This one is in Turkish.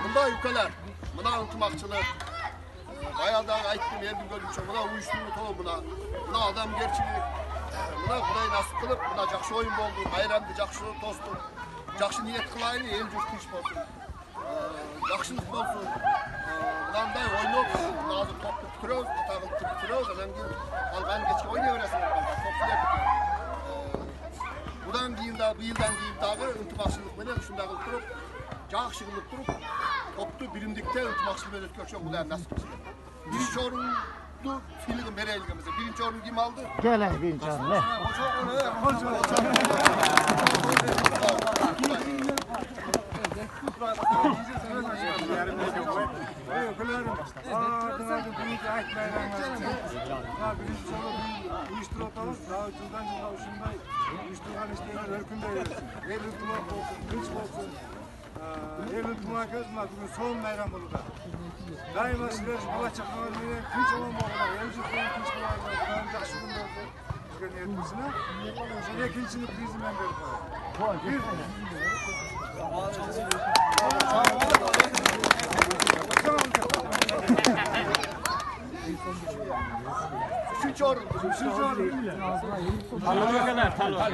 Bunda yukalar, buna unutmakçılık. Bayağıdan ayıttım yerdim görmüşüm, buna uyuşturucu tolu buna adam gerçilik. Buna Kuday nasip kılıp, buna jakşı oyun boldu, bayramdı, jakşı tostu. Jakşı niyet kılayını, el cürt iş bolsun. Jakşılık bolsun. Bundan oynayıp, nazır toplu tükürüyoruz, atağını tükürüyoruz. Algan geçki oynayıveresin. Budan giyin daha, bu yıldan giyin dağı ıntımakçılık mene, şunda kılıp durup, jakşı kılıp durup, toplu birimlikte ıntımakçılık mene ötkörçen Kuday nasip kılsın. Birinci orundu filigin bereyligimize. Birinci orun kim aldı? Gel birinci orun. Son bayram olur da. Daima sizler bala çakmalarını hiç olamadılar. Evcik koyun hiç olamadılar. Ben jakşılığım oldu. Bizge niyetlisine. Sonra ikincisini krizimden beri koyar. Üçüncü orun. Üçüncü orun. Talha kadar. Talha.